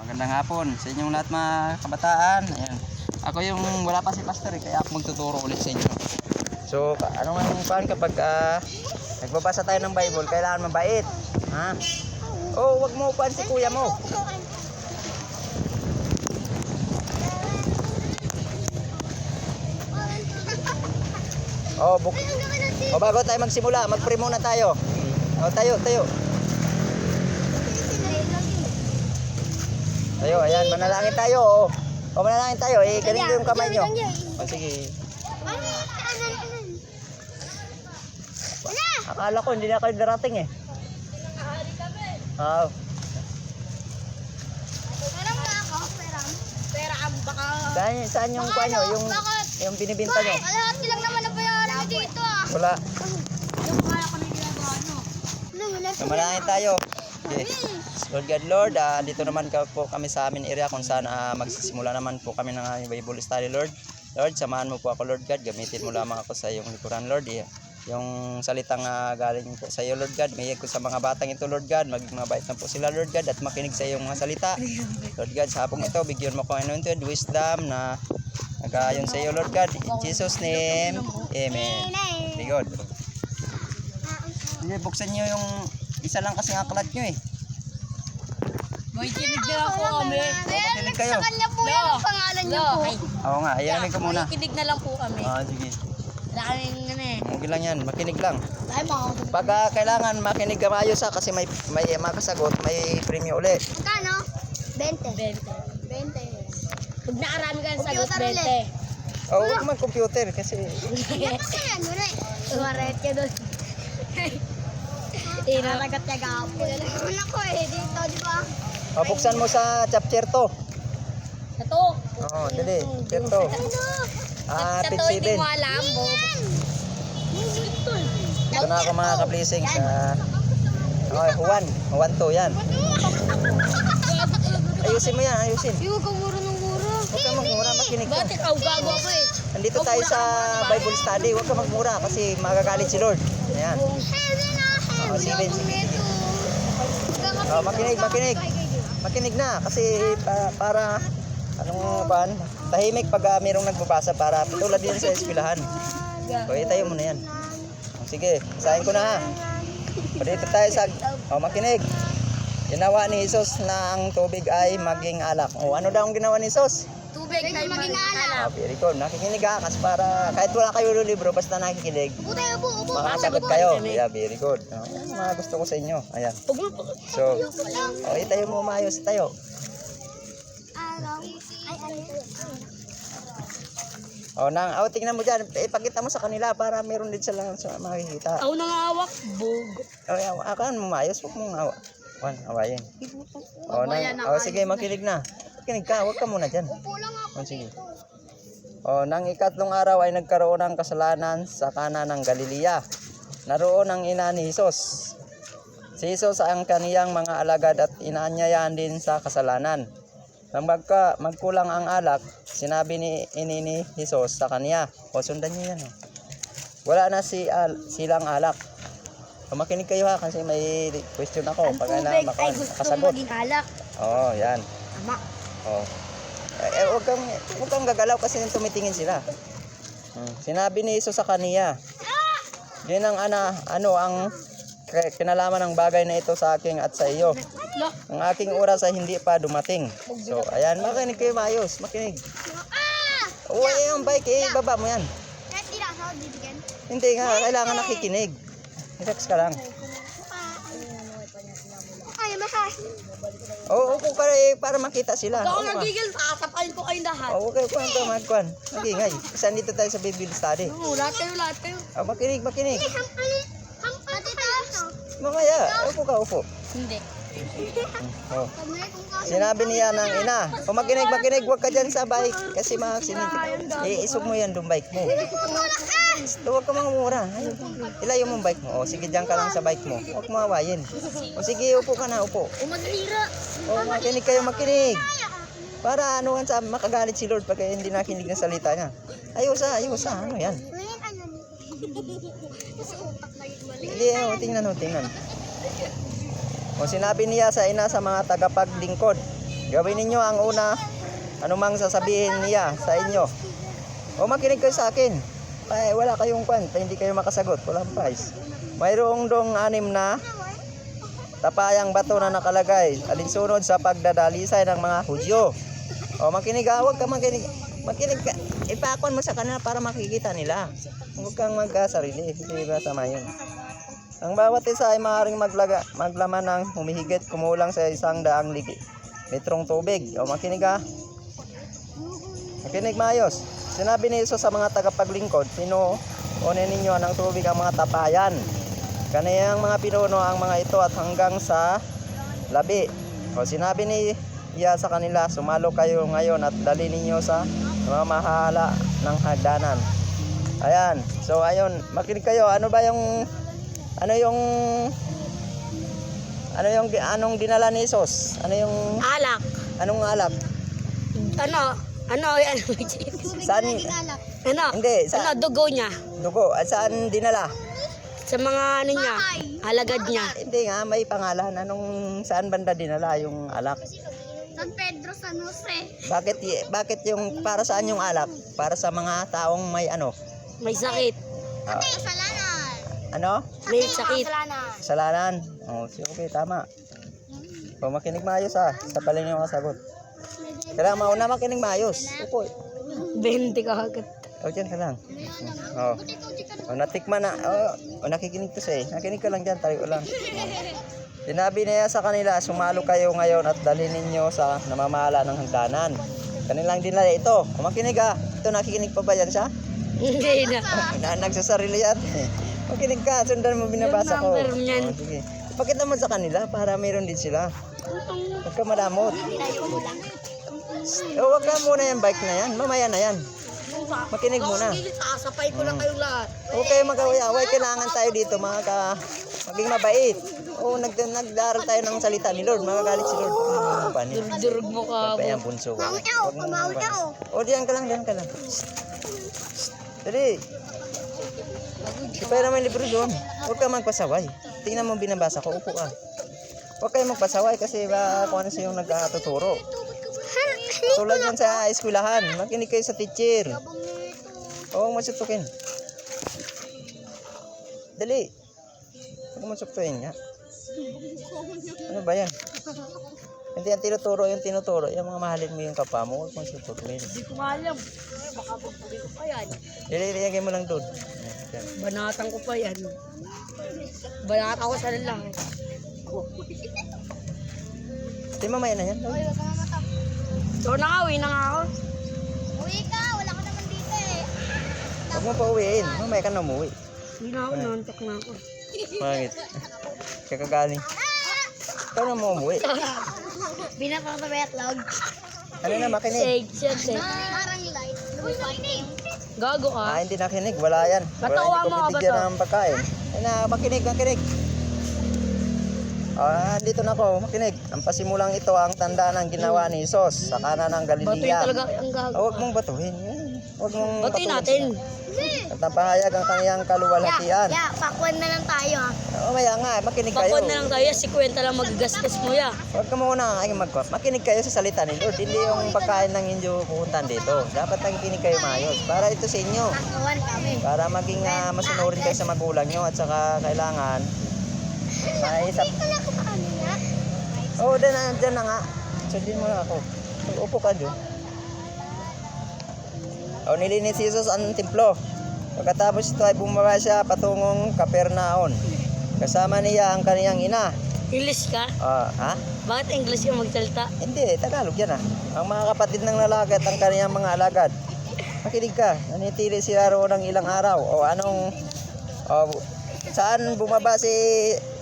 Magandang hapon sa inyong lahat mga kabataan. Ayan. Ako yung wala pa si Pastor kaya ako magtuturo ulit sa inyo. So, ano nga yung pan kapag nagbabasa tayo ng Bible, kailangan mabait. Ha? Oh, wag mo upuan si kuya mo. Bago tayo magsimula, mag-pray muna tayo. Tayo. Tayo, ayan, manalangin tayo. Manalangin tayo. Ganito yung kamay nyo. Sige. Akala ko hindi na kayo darating eh. Oo. Saan yung kuha nyo? Yung binibinta nyo? Kalahati lang naman na bayaran mo dito ah. Wala. Yung kaya ko na ginagawa nyo. Manalangin tayo. Okay. Lord God, Lord, dito naman po kami sa amin area kung saan magsisimula naman po kami ng Bible study, Lord. Lord, samahan mo po ako, Lord God. Gamitin mo lamang ako sa iyong likuran, Lord. Yung salitang galing po sa iyo, Lord God. Mayag ko sa mga batang ito, Lord God. Maging mabait na po sila, Lord God, at makinig sa iyong mga salita. Lord God, sa hapong ito, bigyan mo ko anointed wisdom na nag-ayon sa iyo, Lord God. In Jesus' name, Amen. Very good. Hindi, buksan nyo yung isa lang kasi aklat nyo eh. May kinig na po kami. Makinig kayo. Sa kanya po yan ang pangalan niyo po. Oo nga, ayan ko muna. May kinig na lang po kami. Sige. Wala kaming ano eh. Okay lang yan, makinig lang. Ay, Pag kailangan makinig ka maayos kasi may makasagot, may premyo ulit. Magkano? 20. 20. 20. Pag nakarami ka ng sagot, Computer 20. Huwag man computer kasi Yan kasi yan, wala eh. Tumaret ka doon. Naragat niya gapon. Naman ako eh, dito, di ba? buksan mo sa chapter 2. Sa to. Oo, dali. Chapter 2. Sa Page to, hindi 7. mo alam. Ito na ako mga ka-blessing sa Juan 2 yan. Ayusin mo yan, ayusin. Yung kamuro ng muro. Huwag ka magmura, makinig ka. Bakit ikaw gago ako eh? Nandito tayo sa Bible study, huwag ka magmura kasi magagalit si Lord. Ayan. Sige. Makinig na kasi para anong ban, tahimik pag mayroong nagbabasa para tulad din sa eskwelahan. So, tayo muna yan. Sige, isahin ko na ha. Dito tayo sa makinig. Ginawa ni Jesus na ang tubig ay maging alak. Ano daw ang ginawa ni Jesus? Tubig na maging alak. Very good. Nakikinig ka kasi para kahit wala kayo libro basta nakikinig. Upo. Makakasagot kayo. Yeah, very good. Yan mga gusto ko sa inyo. Ayan. So, tayo mo maayos tayo. Tingnan mo dyan. Ipakita mo sa kanila para meron din sila sa makikita. Ako nangawak. Bug. Akan mo maayos. Huwag mong awayin. Sige, makinig na. Makinig ka. Huwag ka muna dyan. Upo lang ako. Sige. Nang ikatlong araw ay nagkaroon ng kasalanan sa Kana ng Galilea. Naroon ang ina ni Jesus. Si Jesus ang kaniyang mga alagad at inaanyayahan din sa kasalanan. Nang magkulang ang alak, sinabi ni Jesus sa kaniya, sundan niyo yan. Wala na silang alak. Makinig kayo ha kasi may question ako. Pag makasagot. Maging alak. Yan. Tama. Huwag kang gagalaw kasi tumitingin sila. Sinabi ni Jesus sa kaniya, yun ang ang kinalaman ng bagay na ito sa akin at sa iyo. Ang aking oras ay hindi pa dumating. So, ayan, makinig kayo maayos. Makinig. Yung bike, baba mo yan. Kahit di na ako bibigyan. Hindi nga, kailangan nakikinig. Relax ka lang. Ay, makas. Upo ka para makita sila. Ikaw nagigil, sasapalin ko kayong lahat. Okay, magkuhan. Nagingay. Kasi dito tayo sa Bible study. Lahat kayo. Makinig. Pati tayo. Mamaya, upo. Hindi. Sinabi niya ng ina, makinig, huwag ka dyan sa bike kasi ma-accident. Isog mo yan yung bike mo. Huwag ka mamura. Ilayo mo yung bike mo. Sige, dyan ka lang sa bike mo. Huwag mo hawayin. Sige, upo ka na, upo. Maghira. Makinig kayo. Para makagalit si Lord pag hindi nakinig ng salita niya. Ayos. Ano yan? Hindi, tingnan. Sinabi niya sa ina sa mga tagapaglingkod, Gawin ninyo ang una, anumang sasabihin niya sa inyo. O makinig kayo sa akin. Ay, wala kayong kwenta, hindi kayo makasagot. Walang prize. Mayroong dong 6 na tapayang bato na nakalagay alinsunod sa pagdadalisay ng mga Hudyo. O makinig ka, huwag ka makinig. Makinig ka. Ipakon mo sa kanila para makikita nila. Huwag kang magkasarili. Hindi ba tama yun? Ang bawat isa ay maaaring maglaman ng humihigit kumulang sa 100 litrong tubig. O makinig ka. Makinig maayos. Sinabi ni Jesus sa mga tagapaglingkod, pinuunin ninyo ng tubig ang mga tapayan. Kaniyang mga pinuno ang mga ito at hanggang sa labi. O sinabi niya sa kanila, sumalo kayo ngayon at dali ninyo sa mamahala ng hagdanan. Ayan. So ayun, makinig kayo. Anong dinala ni Jesus? Alak. Anong alak? Ano yan? Saan? Hindi, sa dugo niya. dugo. At saan dinala? Sa mga niya, alagad niya. Hindi nga, may pangalan. Saan banda dinala yung alak? San Pedro, San Jose. Bakit yung para saan yung alak? Para sa mga taong may May sakit. ah, Kasalanan. May sakit. kasalanan. Oh, okay, tama. O makinig maayos sa paling yung kasagot. Kailangan mauna makinig maayos. Upo. 20 ka agad. O dyan ka lang. O natikman na. O nakikinig to siya eh. Nakinig ka lang dyan, tayo lang. Sinabi niya sa kanila, sumalo kayo ngayon at dalhin ninyo sa namamahala ng hagdanan. Kanilang dinala ito. O makinig ha. Ito nakikinig pa ba yan siya? Hindi na. Nagsasarili yan. Makinig ka, sundan mo binabasa ko. Yung number niyan. O, sige. Pakita mo sa kanila para mayroon din sila. Huwag ka malamot. O, huwag ka muna yan, bike na yan. Mamaya na yan. Makinig muna. Sasapay ko lang kayong lahat. Huwag kayo mag-away-away. Kailangan tayo dito maging mabait. O, nagdaral tayo ng salita ni Lord. Magagalit si Lord. Durug mo ka. Pagpayang bunso. Huwag mo o, diyan ka lang. Dali. Ipay naman libro doon. Huwag ka magpasaway. Tingnan mo binabasa ko. Upo ka. Huwag kayo magpasaway kasi kung ano siya yung nagtuturo. Tulad yan sa eskwelahan. Makinig kayo sa teacher. Huwag mo sutukin. Dali. Huwag mo sutukin nga. Ano ba yan? Hindi yan tinuturo. Yung mga mahalin mo yung kapwa mo. Huwag mo sutukin. Hindi ko alam. Baka bugbugin ko pa yan. Ilagay mo lang doon. Yan. Banatan ko pa yan. Banatan ko sa lalaki. Di mamaya na yan. Uy, wag ka mamata. So uwi na nga ako. Uwi ka, wala ka naman dito eh. Huwag mo pa uwiin. Mamaya ka na umuwi. Hindi na ako, nantok na ako. Bakit? Kakagaling. Ikaw na mo umuwi. Binapang sa betlog. Ano na makinig? Parang light. Uy, makinig. Gago ka. Hindi nakinig. Wala yan. Batawa Hindi mo, ko bibigyan bato. ng pagkain. Ay na, makinig. Dito na ako. Makinig. Ang pasimulang ito ang tanda ng ginawa ni Jesus sa kanan ng Batoy Galilea. talaga ang gago. Huwag mong batuhin. Huwag mong Batoy batuhin natin. siya. At napahayag ang kaniyang kaluwalhatian. Pakwan na lang tayo ha. Mamaya nga, makinig kayo. Pakwan na lang tayo, 50 lang magagastos mo ya. Huwag ka muna makinig kayo sa salita ni Lord. Hindi yung pagkain ng inyo pupuntan dito. Dapat nakikinig kayo maayos. Para ito sa inyo. Pakwan kami. Para maging masunurin kayo sa magulang nyo. At saka kailangan maisap. Wala ko pa kanina. Oo, dyan na nga. Sundin mo na ako. Upo ka dyan. Nilinis si Jesus ang templo. Pagkatapos ito ay bumaba siya patungong Capernaum. Kasama niya ang kaniyang ina. English ka? Ha? Bakit English ka magsalita? Hindi, Tagalog yan Ang mga kapatid ng lalaki at ang kaniyang mga alagad. Makinig ka, nanitili sila roon ng ilang araw. Saan bumaba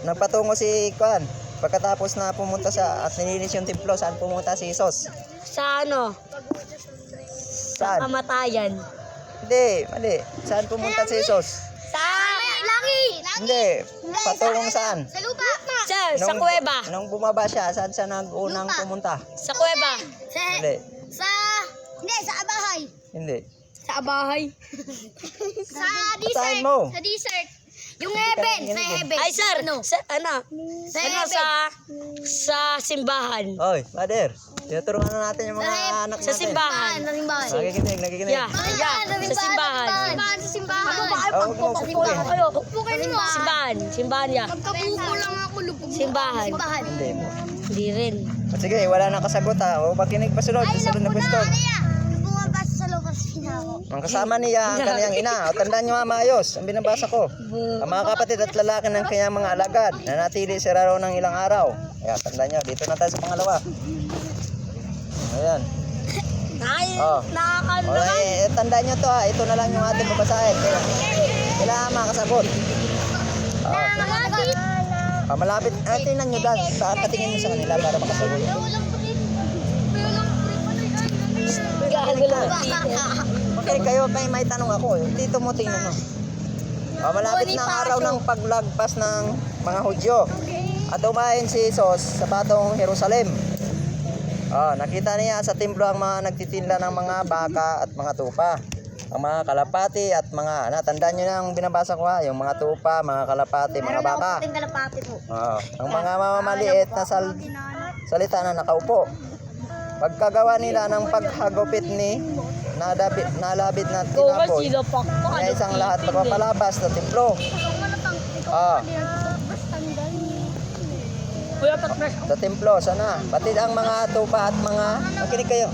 nagpatungo si Kuan? Pagkatapos na pumunta siya at nilinis yung templo, saan pumunta si Jesus? Sa ano? Sa Saan? kamatayan. Hindi, mali. Saan pumunta si Jesus? Sa langit. Hindi, patungong saan? Sa lupa. Sa kuweba. Nung bumaba siya, saan siya nag-unang pumunta? Sa kuweba. Hindi, Sa abahay. hindi. Sa bahay. Sa Basahin mo. Sa desert. Yung heaven, sa heaven. Ay, sir. Ano? Sa heaven. sa simbahan. Oy, Father. Tinuturuan na natin yung mga anak Sa natin. simbahan. Sa simbahan. Nakikinig. Yeah. Sa simbahan. Sa simbahan. Ano ba? Ay, Oo, pagpupupo lang kayo. Simbahan. Simbahan ya. Pagkapupo lang ako, lubog. Simbahan. Hindi mo. Hindi rin. O sige, wala nang kasagot ha. O makinig pa sunod. Sunod na question. Bumabas sa lupas pinako. Ang kasama niya ang kaniyang ina. O tandaan nyo ha, maayos. Ang binabasa ko. Ang mga kapatid at lalaki ng kanyang mga alagad na natili sa araw ng ilang araw. Kaya tandaan nyo. Dito na tayo sa pangalawa. Ayan. Ay, Oh. nakakano O, naman. tandaan nyo to ha. Ito na lang yung ating babasahin. Kailangan makasagot. Malapit. Tingnan nyo dahil. Patingin nyo sa kanila para makasagot. Okay, kayo may tanong ako. Dito mo tingnan mo. Malapit na ang araw ng paglagpas ng mga Hudyo. At umahin si Jesus sa patong Jerusalem. Nakita niya sa templo ang mga nagtitinda ng mga baka at mga tupa. Ang mga kalapati at mga, natandaan nyo na ang binabasa ko ha, yung mga tupa, mga kalapati, mga baka. Ang mga mamamaliit na salita na nakaupo. Pagkagawa nila ng paghagupit ni nalabit na tinapoy, ay isang lahat pagpapalabas sa templo. Sa templo, sana. Pati ang mga tupa at mga, makinig kayo.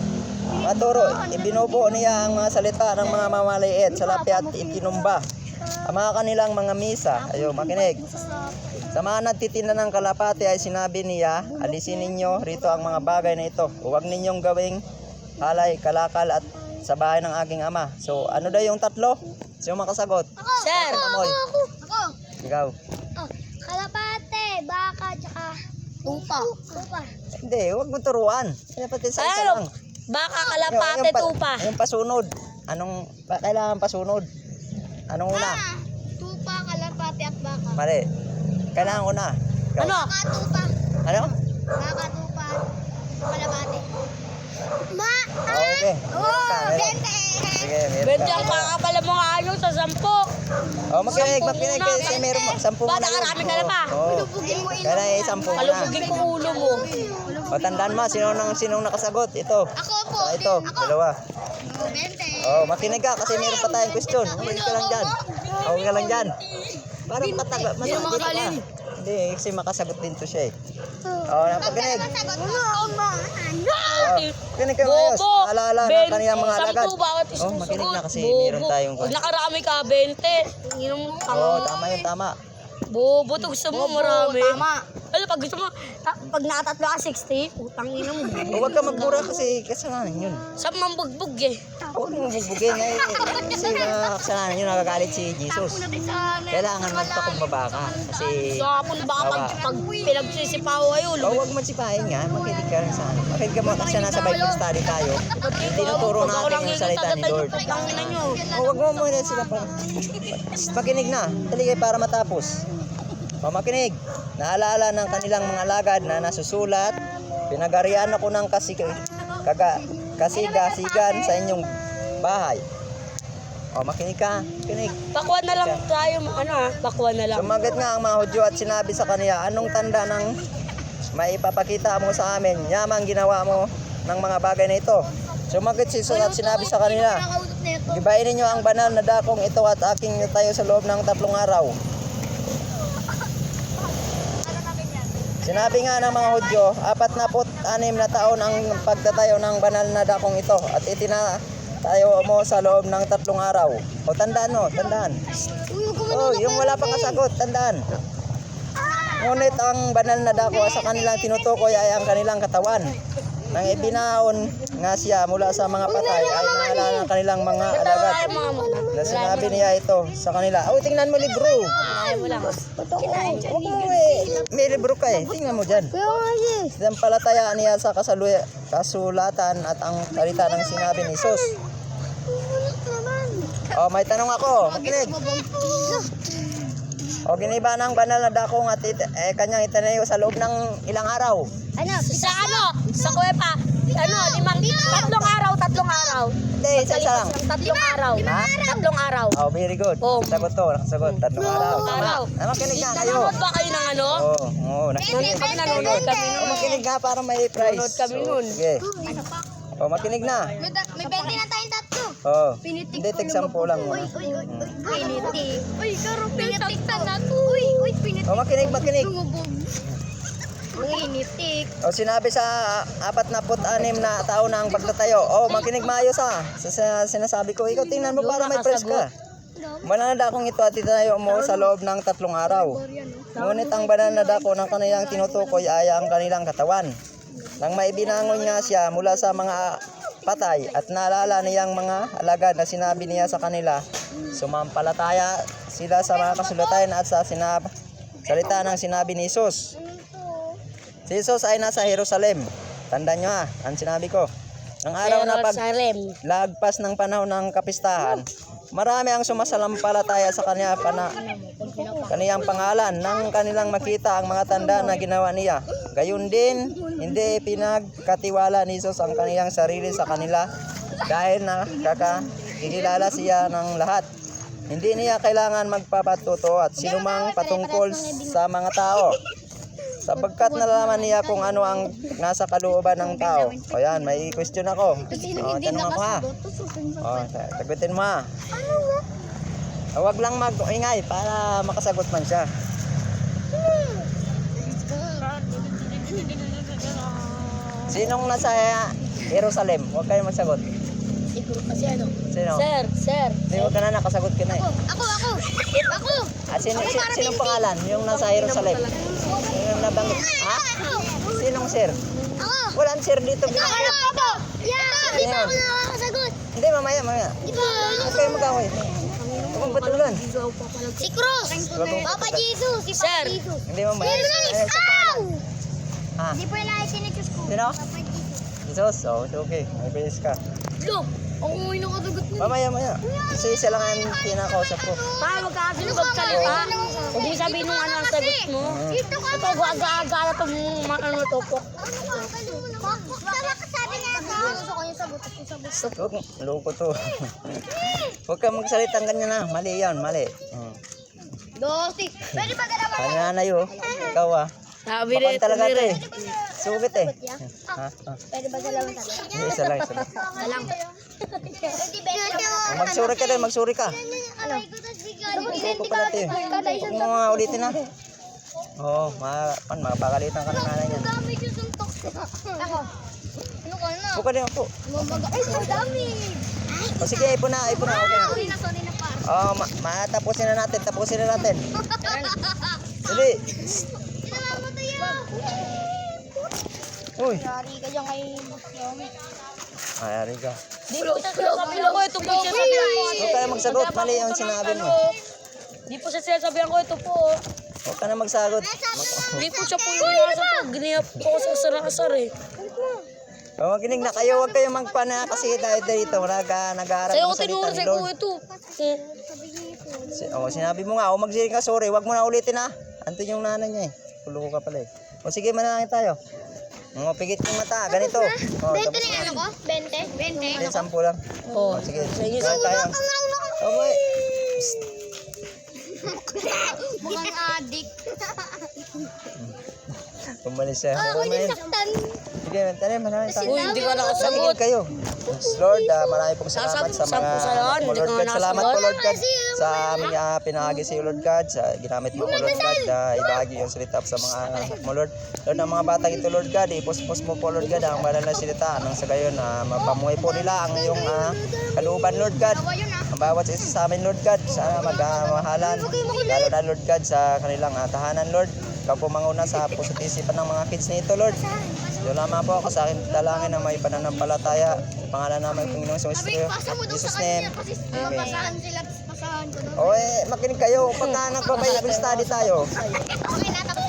Maturo, ibinubuo niya ang mga salita ng mga mamaliit sa lapi at itinumba. Ang mga kanilang mga misa, ayo makinig. Sa mga nagtitinda ng kalapati ay sinabi niya, alisin ninyo rito ang mga bagay na ito. Huwag ninyong gawing halay, kalakal at sa bahay ng aking ama. So, ano daw yung tatlo? Sino makasagot? Sir. Amoy. Ako. Ikaw. Kalapate, baka, tsaka tupa. Hindi, huwag mo turuan. Dapat isa lang. Baka, kalapate, tupa. Yung pasunod. Kailangan pasunod? Anong una? Tupa, kalapate, at baka. Mali. Kailangan una. Ikaw. Ano? Baka, tupa. Ano? Baka, tupa. Kalapate. Okay. Bente. Sige, meron Bente ka. ang kakapala mo nga ano sa 10. Makinig Sampu kasi muna. meron 10 Bata, karami ka na pa. Lubugin mo ino. Kailangan 10 muna. Kalubugin ko ulo mo. O, tandaan mo, sinong nakasagot? Ito. Ako po. Saka ito, dalawa. Bente. Makinig ka kasi meron pa tayong question. Huwag ka lang dyan. Huwag ka lang dyan. Parang matagal. Hindi, kasi makasagot din to siya eh. Napakinig. Sagot mo. Kinig ka maayos. Bobo. Naalala ng kaniyang mga alagad. 10 bawat isang Makinig na sagot. kasi Bobo. meron tayong... Pag nakarami ka, 20. Inom mo. Tama yun, tama. Bobo, to gusto mo marami. Tama. Ano, pag gusto mo, pag nakatatlo ka 60, utang ina mo. Huwag ka magmura kasi kasalanan yun. Saan man bugbog eh. Huwag mong bugbugin eh. Kasi kasalanan yun, nagagalit si Jesus. Kailangan magpakumbaba ka. Kasi... So, hapon baka pag pinagsisipaw kayo, Huwag mo sipahin nga, makinig ka rin sa ano. Makinig ka mo kasi nasa Bible study tayo. Tinuturo natin yung salita ni Lord. Huwag mo muna sila pa. Makinig na, dali kayo para matapos. Makinig, naalala ng kanilang mga alagad na nasusulat, pinagarian ako ng kasigasigan sa inyong bahay. Makinig ka, makinig. Bakwan na lang tayo, bakwan na lang. Sumagat nga ang mga Hudyo at sinabi sa kaniya, anong tanda ng maipapakita mo sa amin? Yamang ginawa mo ng mga bagay na ito. Sumagat si Jesus at sinabi sa kanila, gibain ninyo ang banal na dakong ito at aking tayo sa loob ng 3 araw. Sinabi nga ng mga Hudyo, 46 na taon ang pagtatayo ng banal na dakong ito at itinatayo mo sa loob ng 3 araw. Tandaan mo, tandaan. Yung wala pang kasagot, tandaan. Ngunit ang banal na dako sa kanilang tinutukoy ay ang kanilang katawan. Nang ibinaon nga siya mula sa mga patay ay naalala ng kanilang mga alagad. Na sinabi niya ito sa kanila, tingnan mo libro. Ay mo lang. Huwag mo may libro ka eh. Tingnan mo dyan. Sampalatayaan niya sa kasulatan at ang salita ng sinabi ni Jesus. May tanong ako. Makinig. Giniba ng banal na dakong at kanyang itanayo sa loob ng ilang araw. Sa Sa kuwepa. 3 araw. Hindi, isa lang. Tatlong araw. Ha? Tatlong araw. Oh, very good. Nakasagot to, nakasagot. Tatlong araw. araw. Tama. Makinig nga kayo. Nanonood ba kayo ng ano? Oo, nakikinig. Kami nanonood kami Oh, nun. makinig nga para may prize. Nanonood kami So, nun. sige. Oh, makinig na. May 20 na tayong tatlo. Oh. Pinitik Hindi, tig-sampu lang muna. Pinitik. Uy, karo pinitik na to. Uy, pinitik. Oh, makinig. Lumubog. Pinitik. O sinabi sa 46 na tao na ang pagtatayo. Oh, makinig maayos sa sinasabi ko. Ikaw tingnan mo para may press ka. Banana kung ito at itinayo mo sa loob ng 3 araw. Ngunit ang banana dako ng kanilang tinutukoy ay ang kanilang katawan. Nang maibinangon nga siya mula sa mga patay at naalala niyang mga alagad na sinabi niya sa kanila, sumampalataya sila sa mga kasulatan at sa salita ng sinabi ni Jesus. Si Jesus ay nasa Jerusalem. Tandaan nyo ang sinabi ko. Ang araw na lagpas ng panahon ng kapistahan, marami ang sumasalampalataya sa kaniyang pangalan nang kanilang makita ang mga tanda na ginawa niya. Gayon din, hindi pinagkatiwala ni Jesus ang kaniyang sarili sa kanila dahil nakakilala siya ng lahat. Hindi niya kailangan magpapatuto at sinumang patungkol sa mga tao. Sapagkat nalalaman niya kung ano ang nasa kalooban ng tao. O yan, may question ako. O, tanong ako ha. O, sagutin mo ha. Huwag lang mag-ingay para makasagot man siya. Sinong nasa Jerusalem? Huwag kayo magsagot. Siguro kasi ano? Sino? Sir. Hindi, huwag ka na, nakasagot ka na eh. Ako. Sinong pangalan? Yung nasa Jerusalem? Yung nabanggit. Ha? Sinong sir? Ako. Walang sir dito. Ako. Yeah. Di ba ako nakakasagot? Hindi, mamaya. Di ba? Huwag kayo mag-away. Huwag mong batulan. Si Cruz. Papa Jesus. Si Papa Sir. Jesus. Hindi, mamaya. Sir, Ha? Di po na sinigos ko. Sino? Papa Jesus. Jesus? Oh, okay. May bilis ka. Lo, ako may nakasagot na. Mamaya. Isa lang ang pinakausap ko. Paano magkakasin magsalita? Huwag mo sabihin nung ano ang sagot mo. Dito ka. Ito, aga-aga na itong ano to po. Sama ka sabi nga ako. Gusto ko yung sabot. Huwag, loko to. Huwag ka magsalitang ganyan na. Mali yan, mali. Dosi. Pwede ba ganawa? Pananay oh. Ikaw Sabi Bakit talaga ito eh. Sugit eh. Ha? Pwede ba galawan tayo? Hindi, isa lang. Salang. Magsuri ka din, magsuri ka. Ano? Loko pala ito eh. Huwag mo nga ulitin na. Oo, mapagalitan ka ng nanay niyan. Ako. Ano ka na? Huwag ka din ako. Ay, so dami. O sige, ipon na. Okay na. Sorry na par. Oo, tapusin na natin. Dali. Sinama mo tayo. Uy. Yari ka dyan kay Yomi. Ayari ka. Di po sa sinasabihan ko ito po siya sabihan ko. Huwag ka na magsagot. Mali yung sinabi mo. Di po sa sinasabihan ko ito po. Huwag ka na magsagot. Di po siya po yung nasa po. Giniyap po sa asar eh. Makinig na kayo. Huwag kayo magpana kasi tayo dito. Nag-aaral Sa'yo ng ko salita tinuro ni sa ko Lord. ito. Sinabi mo nga. Magsiring ka, sorry. Huwag mo na ulitin ha. Anto yung nanay niya eh. Kulo ka pala eh. O sige, manalangin tayo. Pigit yung mata. Ganito. 20 na yung ano ko? 20? 20? 10 lang. Oo. Sige. Sa inyo, Tayo. Okay. Mukhang adik. Pumalis siya. Ako din saktan. Sige, manalangin tayo. Uy, hindi ka Makinig nakasagot. kayo. Lord, marami pong salamat sa mga Sampu-sampu Lord God. Salamat po Lord God sa aming pinahagi sa iyo Lord God. Sa ginamit mo po Lord God na ibahagi yung salita sa mga anak mo Lord. Lord, ang mga batang ito Lord God, ipos-pos mo po Lord God ang banal na salita. Nang sa gayon, mapamuhay po nila ang iyong kalooban Lord God. Ang bawat isa sa amin Lord God, sana magmahalan. Lalo na Lord God sa kanilang tahanan Lord. Ikaw po manguna sa puso't isipan ng mga kids nito Lord. Doon lamang po ako sa akin dalangin na may pananampalataya. Pangalan namin Panginoong Kristo. Jesus name. Amen. Pasahan sila, pasahan ko doon. O makinig kayo. Pagka nagpa-Bible study tayo, Okay na, tapos